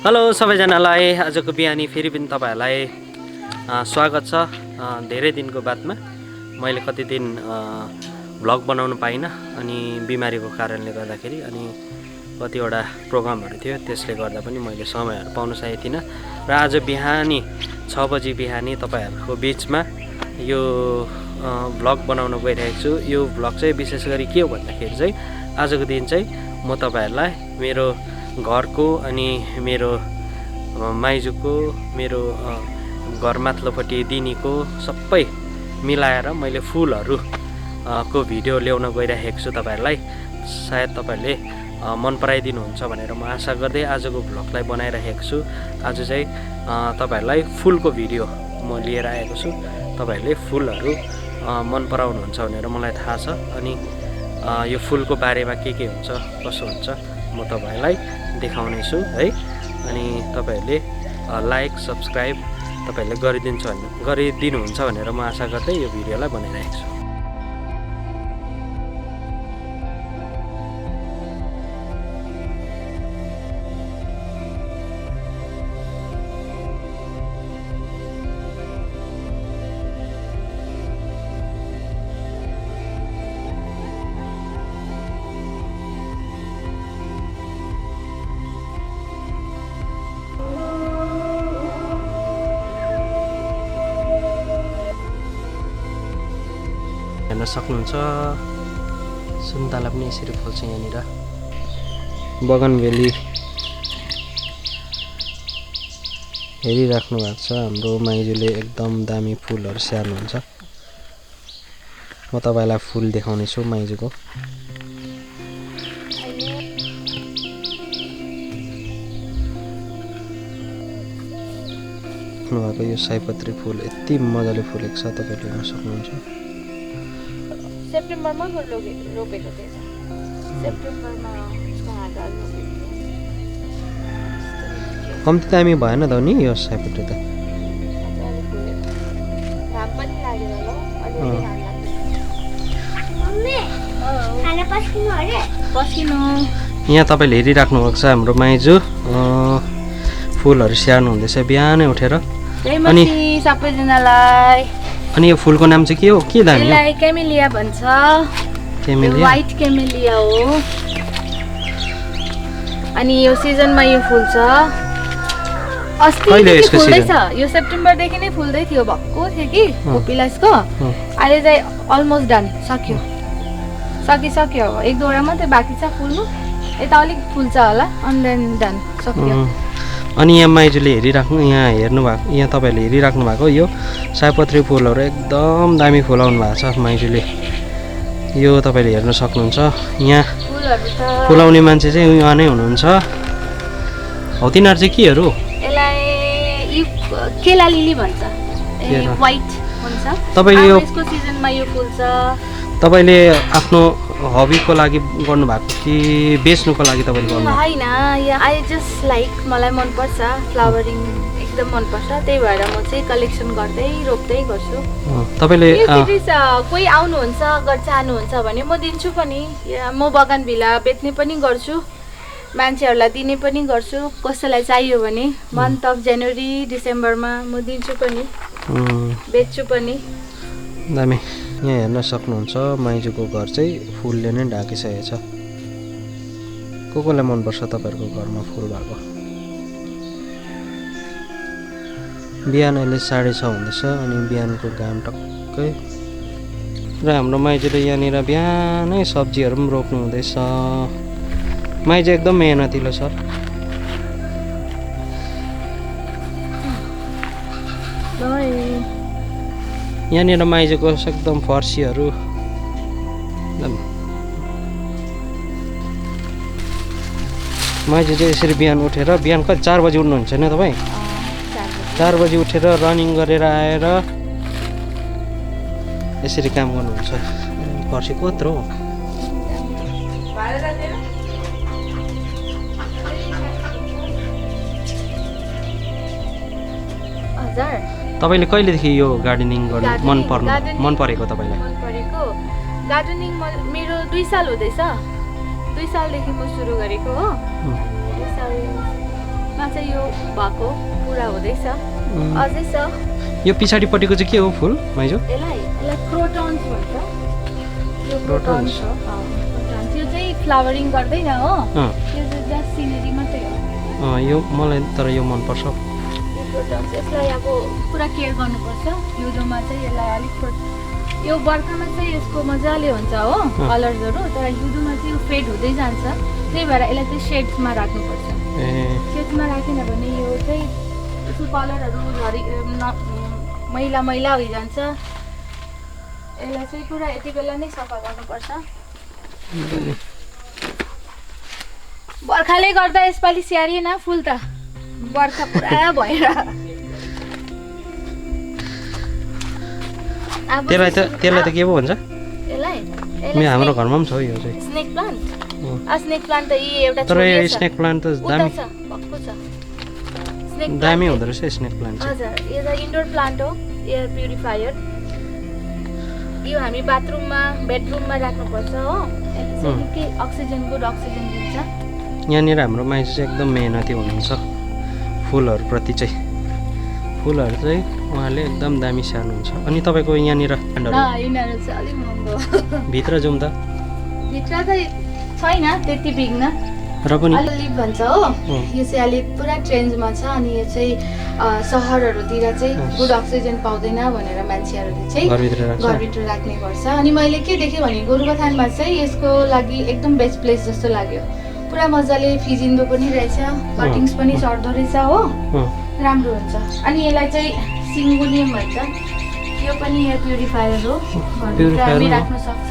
Hello सबैजनालाई आजको बिहानी फेरि पनि तपाईहरुलाई स्वागत छ। धेरै दिनको बादमा मैले कति दिन भ्लग बनाउन पाइनँ अनि बिमारीको कारणले गर्दाखेरि अनि कतिवटा प्रोग्रामहरु थियो त्यसले गर्दा पनि मैले समयहरु पाउन सकेको थिइनँ र आज बिहानी 6 बजे बिहानी तपाईहरुको बीचमा यो भ्लग बनाउन गइरहेको छु। यो भ्लग चाहिँ विशेष गरी के हो भन्दाखेरि चाहिँ आजको दिन चाहिँ म तपाईहरुलाई मेरो घरको अनि मेरो माइजूको मेरो घर माथिल्लोपट्टि दिनीको सबै मिलाएर मैले फुलहरु को भिडियो ल्याउन गइरहेको छु। तपाईहरुलाई सायद तपाईहरुले मन पराइदिनुहुन्छ भनेर म आशा गर्दै आजको भ्लगलाई बनाइरहेको छु। आज चाहिँ तपाईहरुलाई फुलको भिडियो म लिएर आएको छु। तपाईहरुले फुलहरु मन पराउनुहुन्छ भनेर मलाई थाहा छ अनि यो फुलको बारेमा के हुन्छ कसो हुन्छ म तपाईहरुलाई देखाउने छु है। अनि तपाईहरुले लाइक सब्स्क्राइब तपाईहरुले गरिदिनुहुन्छ भनेर म आशा गर्दै यो भिडियोलाई बनाइरहेको छु। हेर्न सक्नुहुन्छ सुन्तला पनि यसरी फल्छ यहाँनिर। बगनबेली हेरिराख्नु भएको छ। हाम्रो माइजूले एकदम दामी फुलहरु स्याहार्नुहुन्छ। म तपाईलाई फुल देखाउने छु माइजूको। भएको यो सयपत्री फुल यति मजाले फुलेको छ तपाईले हेर्न सक्नुहुन्छ। सेप्टेम्बरमा रोपेको थिएछ। सेप्टेम्बरमा कम्ती दामी भएन त नि यो सयपत्री त। घाम पनि लागेर ल अलिअलि घाम लाग्छ। यहाँ तपाईले हेरिराख्नु भएको छ हाम्रो माइजू फुलहरु स्याहार्नु हुँदैछ बिहानै उठेर। अनि सबैजनालाई अनि यो फुलको नाम चाहिँ के हो? के दामी? यसलाई केमेलिया भन्छ। केमेलिया व्हाइट केमेलिया हो। अनि यो सिजनमा यो फुल्छ। अस्ति फुल्दैछ। यो सेप्टेम्बर देखि नै फुल्दै थियो भक्को थियो कि पोपिलासको। अहिले चाहिँ अलमोस्ट डन सक्यो। सकिसक्यो। एक दुईवटा मात्रै बाँकी छ फुल्नु। यता अलिक फुल्छ होला अनि देन डन सक्यो। अनि यहाँ माइजूले यहाँ हेर्नु भएको यहाँ तपाईले हेरिराख्नु भएको यो सयपत्री फुलहरु एकदम दामी फुलाउनु भएको छ माइजूले। यो तपाईले हेर्न सक्नुहुन्छ। यहाँ फुलाउने मान्छे चाहिँ उहाँ नै हुनुहुन्छ। हो तिनीहरु चाहिँ केहरु? यसलाई केला लिली भन्छ। व्हाइट हुन्छ। तपाईले यसको सिजनमा यो फुल्छ। तपाईले आफ्नो हबीको लागि गर्नु भएको कि बेच्नुको लागि तपाईले गर्नु? हैन, आई जस्ट लाइक मलाई मन पर्छ फ्लावरिङ एकदम मन पर्छ। त्यही भएर म चाहिँ कलेक्सन गर्दै रोप्दै गर्छु। तपाईले कोही आउनुहुन्छ अगर चाहनुहुन्छ भने म दिन्छु पनि। म बगानभिला बेच्ने पनि गर्छु। मान्छेहरुलाई दिने पनि गर्छु। कसैलाई चाहियो भने मन्थ अफ जनवरी डिसेम्बरमा म दिन्छु पनि बेच्छु पनि। दामी। यहाँ हेर्न सक्नुहुन्छ माइजूको घर चाहिँ फुलले नै ढाकिसकेको छ। कोलाई मन पर्छ तपाईहरुको घरमा फुल भएको? बिहान अहिले 6:30 हुँदैछ अनि बिहानको घाम टक्कै र हाम्रो माइजूले यहाँनिर बिहानै सब्जीहरु पनि रोप्नु हुँदैछ। माइजू एकदम मेहनतिलो छ। यहाँनिर माइजूको एकदम फर्सीहरु माइजू चाहिँ यसरी बिहान उठेर बिहान कति 4 बजे उठ्नुहुन्छ नि तपाई? 4 बजे उठेर रनिङ गरेर आएर यसरी काम गर्नुहुन्छ। फर्सी कत्रो हो? तपाईले कहिलेदेखि यो गार्डनिङ गर्न मन परेको तपाईलाई? मन परेको गार्डनिङ मेरो 2 साल हुँदैछ। 2 सालदेखि म सुरु गरेको हो। 2 साल चाहिँ यो भएको पुरा हुँदैछ अझै छ। यो पछाडिपट्टिको चाहिँ के हो फुल माइजू? यसलाई क्रोटन्स भन्छ। यो क्रोटन्स हो। क्रोटन्स यो चाहिँ फ्लावरिङ गर्दैन हो, यो चाहिँ जस्ट सिनेरी मात्रै हो। यो मलाई तर यो मनपर्छ। यो क्रोटन्स यसलाई अब पुरा केयर गर्नुपर्छ। हिउँदोमा चाहिँ यसलाई अलिक यो बर्खामा चाहिँ यसको मजाले हुन्छ हो कलर्सहरू, तर हिउँदोमा चाहिँ यो फेड हुँदै जान्छ। त्यही भएर यसलाई चाहिँ सेड्समा राख्नुपर्छ। सेड्समा राखेन भने यो चाहिँ यसको कलरहरू मैला मैला भइजान्छ। यसलाई चाहिँ पुरा यति बेला नै सफा गर्नुपर्छ। बर्खाले गर्दा यसपालि स्याहारिएन फुल त, बर्खा पुरा भएर। त्यसलाई त के पो भन्छ? यसलाई हाम्रो घरमा पनि छ यो चाहिँ स्नेक प्लान्ट। स्नेक प्लान्ट त यी एउटा तर यो स्नेक प्लान्ट त दामी भक्कु छ। दामी हुँदो रहेछ स्नेक प्लान्ट चाहिँ। हजुर यो त इन्डोर प्लान्ट हो, एयर प्युरिफायर। यो हामी बाथरुममा बेडरुममा राख्नुपर्छ हो। यसले चाहिँ निकै अक्सिजन गुड अक्सिजन दिन्छ। यहाँनिर हाम्रो माइजू चाहिँ एकदम मेहनती हुनुहुन्छ फुलहरूप्रति चाहिँ। फुलहरू चाहिँ उहाँले एकदम दामी स्याहार्नुहुन्छ। अनि तपाईँको यहाँनिर यिनीहरू चाहिँ अलिक महँगो। भित्र जाउँ त? भित्र त छैन त्यति बिग्न, र पनि अलिक भन्छ हो। यो चाहिँ अलिक पुरा ट्रेन्डमा छ। अनि यो चाहिँ सहरहरूतिर चाहिँ गुड अक्सिजन पाउँदैन भनेर मान्छेहरूले चाहिँ घरभित्र राख्ने गर्छ। अनि मैले के देखेँ भने गोरुबथानमा चाहिँ यसको लागि एकदम बेस्ट प्लेस जस्तो लाग्यो। पुरा मजाले फिजिन्दो पनि रहेछ, कटिङ्स पनि सर्दो रहेछ हो, राम्रो हुन्छ। अनि यसलाई चाहिँ सिङ्गोनियम भन्छ। यो पनि एयर प्युरिफायर हो, घरभित्र हामी राख्न सक्छ।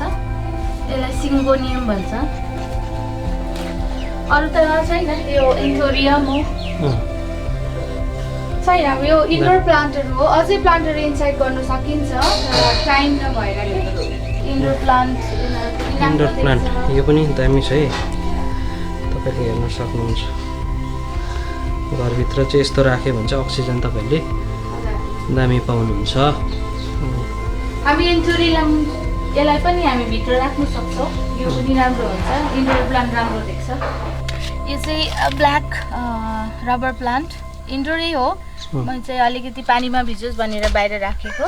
यसलाई सिङ्गोनियम भन्छ। अरू त छैन, यो एन्थोरियम हो छैन। अब यो इन्डोर प्लान्टहरू हो, अझै प्लान्टहरू इन्साइड गर्न सकिन्छ तर टाइम नभएर इन्डोर प्लान्ट। यो पनि दामी छ है, तपाईँले हेर्न सक्नुहुन्छ। घरभित्र चाहिँ यस्तो राख्यो भने चाहिँ अक्सिजन तपाईँले दामी पाउनुहुन्छ। हामी एन्थोरियम यसलाई पनि हामी भित्र राख्न सक्छौँ। यो पनि राम्रो हुन्छ, इन्डोर प्लान्ट राम्रो देख्छ। यो चाहिँ ब्ल्याक रबर प्लान्ट इन्डोरै हो। मैले चाहिँ अलिकति पानीमा भिजोस् भनेर बाहिर राखेको।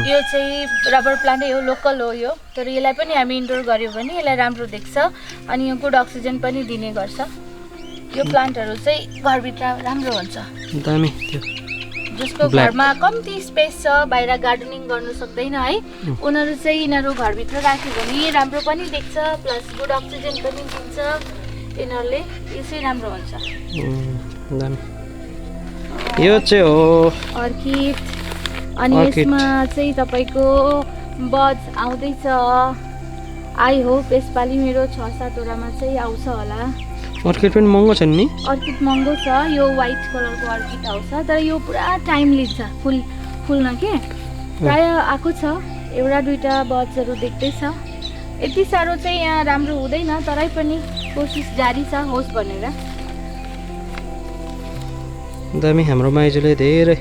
यो चाहिँ रबर प्लान्टै हो, लोकल हो यो। तर यसलाई पनि हामी इन्डोर गऱ्यौँ भने यसलाई राम्रो देख्छ अनि यो गुड अक्सिजन पनि दिने गर्छ। यो प्लान्टहरू चाहिँ घरभित्र राम्रो हुन्छ। दामी त्यो जसको घरमा कम्ती स्पेस छ, बाहिर गार्डनिङ गर्नु सक्दैन है, उनीहरू चाहिँ यिनीहरू घरभित्र राख्यो भने राम्रो पनि देख्छ प्लस गुड अक्सिजन पनि दिन्छ यिनीहरूले। यो चाहिँ राम्रो हुन्छ। यो चाहिँ हो अर्किड। अनि यसमा चाहिँ तपाईँको बज आउँदैछ। आई होप यसपालि मेरो 6-7 वटामा चाहिँ आउँछ होला। अर्किड पनि महँगो छ नि? अर्किड महँगो छ। यो व्हाइट कलरको अर्किड आउँछ तर यो पुरा टाइम लिन्छ फुल्न के। प्रायः आएको छ, एउटा दुईवटा बजहरू देख्दैछ। यति साह्रो चाहिँ यहाँ राम्रो हुँदैन तरै पनि कोसिस जारी छ होस् भनेर। दामी हाम्रो माइजूले धेरै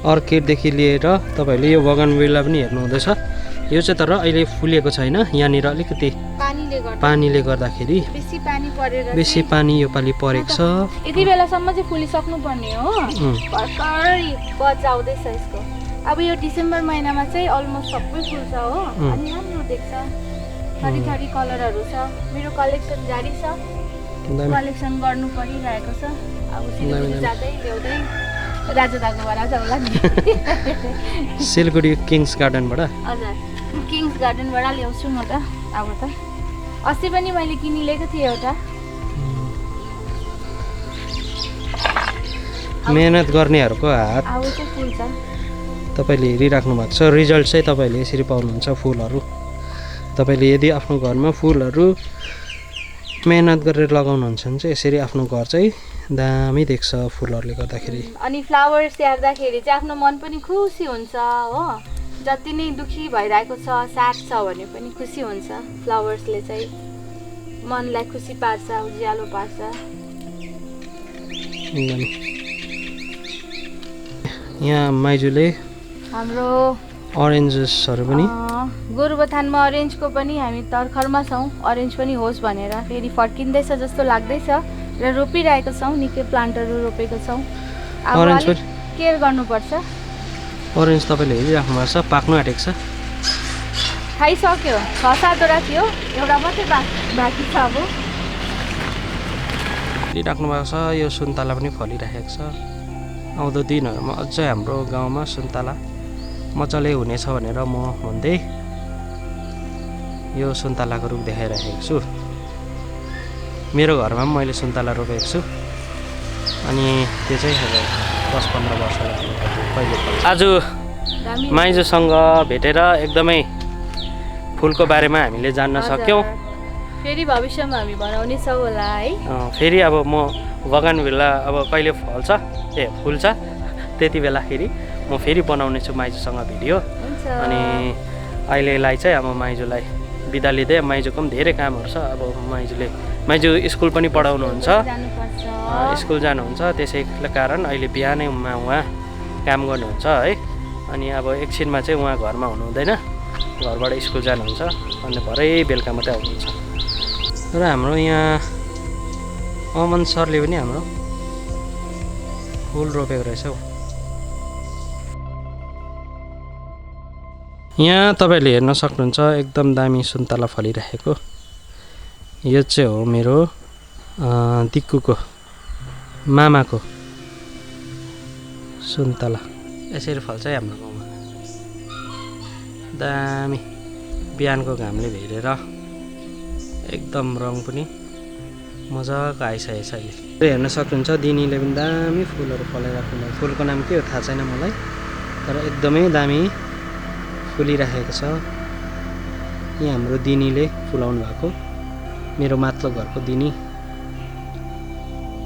अर्किडदेखि लिएर तपाईँहरूले यो बगानविला पनि हेर्नु हुँदैछ। यो चाहिँ तर अहिले फुलेको छैन, यहाँनिर अलिकति पानीले गर्दाखेरि बेसी पानी योपालि परेको छ। यति बेलासम्म चाहिँ फुलिसक्नु पर्ने हो। भर्खरै बज आउँदैछ यसको। अब यो डिसेम्बर महिनामा चाहिँ अलमोस्ट सबै फुल्छ हो अनि राम्रो देख्छ। थरी थरी कलरहरू छ। मेरो कलेक्सन जारी छ, कलेक्सन गर्नु परिरहेको छ। अब सिलगढी जाँदै ल्याउँदै राजादाकोबाट जाउँला नि। सिलगढी किङ्स गार्डनबाट? हजुर, किङ्स गार्डनबाट ल्याउँछु म त। अब त अस्ति पनि मैले किनिलिएको थिएँ एउटा। मेहनत गर्नेहरूको हात अब चाहिँ फुल्छ। तपाईँले हेरिराख्नु भएको छ, रिजल्ट चाहिँ तपाईँले यसरी पाउनुहुन्छ। फुलहरू तपाईँले यदि आफ्नो घरमा फुलहरू मेहनत गरेर लगाउनुहुन्छ भने चाहिँ यसरी आफ्नो घर चाहिँ दामी देख्छ फुलहरूले गर्दाखेरि। अनि फ्लावर्स स्याहार्दाखेरि चाहिँ आफ्नो मन पनि खुसी हुन्छ हो। जति नै दुखी भइरहेको छ, स्याड छ भने पनि खुसी हुन्छ। फ्लावर्सले चाहिँ मनलाई खुसी पार्छ, उज्यालो पार्छ। यहाँ माइजूले हाम्रो अरेन्जेसहरू पनि गोरुबथानमा अरेन्जको पनि हामी तर्खरमा छौँ। अरेन्ज पनि होस् भनेर फेरि फर्किँदैछ जस्तो लाग्दैछ। र रोपिरहेको छौँ, निकै प्लान्टहरू रोपेको छौँ। अब Orange अलिक केयर गर्नुपर्छ। ओरेन्ज तपाईँले हेरिराख्नु भएको छ, पाक्नु आँटेको छ। खाइसक्यो, 6-7वटा थियो, एउटा मात्रै बाँकी छ अब। फलिराख्नु भएको छ। यो सुन्तला पनि फलिराखेको छ। आउँदो दिनहरूमा अझै हाम्रो गाउँमा सुन्तला मजाले हुनेछ भनेर म भन्दै यो सुन्तलाको रुख देखाइराखेको छु। मेरो घरमा पनि मैले सुन्तला रोपेको छु अनि त्यो चाहिँ अब 10-15 वर्ष लाग्यो कहिले फल्छ। आज माइजूसँग भेटेर एकदमै फुलको बारेमा हामीले जान्न सक्यौँ। फेरि भविष्यमा हामी बनाउनेछौँ होला है। फेरि अब म बगानभिल्ला अब कहिले फल्छ फुल्छ त्यति बेलाखेरि म फेरि बनाउने छु माइजूसँग भिडियो। अनि अहिलेलाई चाहिँ अब माइजूलाई बिदा लिँदै, माइजूको पनि धेरै कामहरू छ। अब माइजू स्कुल पनि पढाउनुहुन्छ, स्कुल जानुहुन्छ, त्यसै कारण अहिले बिहानै उहाँ काम गर्नुहुन्छ है। अनि अब एकछिनमा चाहिँ उहाँ घरमा हुनुहुँदैन, घरबाट स्कुल जानुहुन्छ अनि भरै बेलुका मात्रै आउनुहुन्छ। र हाम्रो यहाँ अमन सरले पनि हाम्रो फुल रोपेको रहेछ हौ। यहाँ तपाईँले हेर्न सक्नुहुन्छ एकदम दामी सुन्तला फलिरहेको। यो चाहिँ हो मेरो दिक्कुको मामाको सुन्तला। यसरी फल्छ है हाम्रो गाउँमा, दामी। बिहानको घामले भेरेर एकदम रङ पनि मजाको आइसकेको छ अहिले। हेर्न सक्नुहुन्छ दिनीले पनि दामी फुलहरू फलाइराख्नु भएको। फुलको नाम के हो थाहा छैन मलाई, तर एकदमै दामी फुलिरहेको छ। यहाँ हाम्रो दिनीले फुलाउनु भएको, मेरो माथिल्लो घरको दिनी।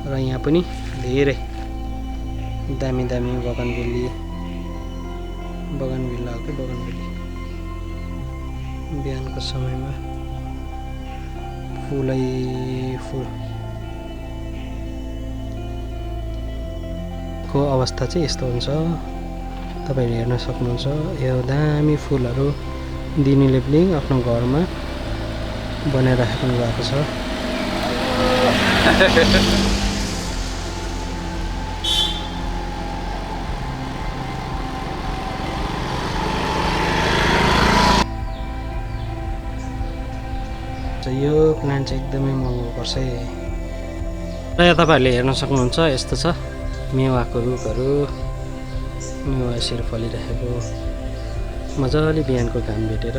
र यहाँ पनि धेरै दामी दामी बगानभिल्ला हो कि बगानभिल्ली। बिहानको समयमा फुलै फुल को अवस्था चाहिँ यस्तो हुन्छ। तपाईँले हेर्न सक्नुहुन्छ यो दामी फुलहरू दिनीले पनि आफ्नो घरमा बनाइराख्नु भएको छ। यो प्लान्ट चाहिँ एकदमै महँगो पर्छ है। र यहाँ तपाईँहरूले हेर्न सक्नुहुन्छ यस्तो छ मेवाको रुखहरू। मेवा यसरी फलिरहेको, मजाले बिहानको घाम भेटेर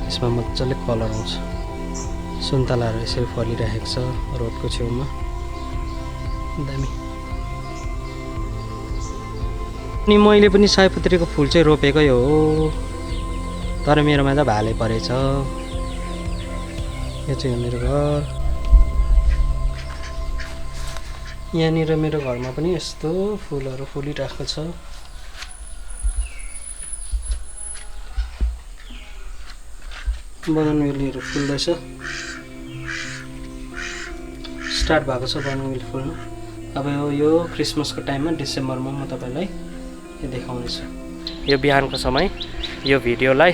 यसमा मजाले कलर आउँछ। सुन्तलाहरू यसरी फलिरहेको छ रोडको छेउमा, दामी। अनि मैले पनि सयपत्रीको फुल चाहिँ रोपेकै हो, तर मेरोमा त भाले परेछ। यो चाहिँ हो मेरो घर। यहाँनिर मेरो घरमा पनि यस्तो फुलहरू फुलिरहेको छ। बगानबेलीहरू फुल्दैछ, स्टार्ट भएको छ बगानबेली फुल्नु। अब यो क्रिसमसको टाइममा डिसेम्बरमा म तपाईँलाई यो देखाउनेछु। यो बिहानको समय यो भिडियोलाई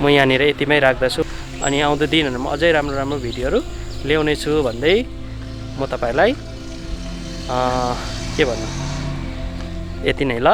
म यहाँनिर यतिमै राख्दछु। अनि आउँदो दिनहरूमा अझै राम्रो राम्रो भिडियोहरू ल्याउने छु भन्दै म तपाईँलाई के भन्नु, यति नै ल।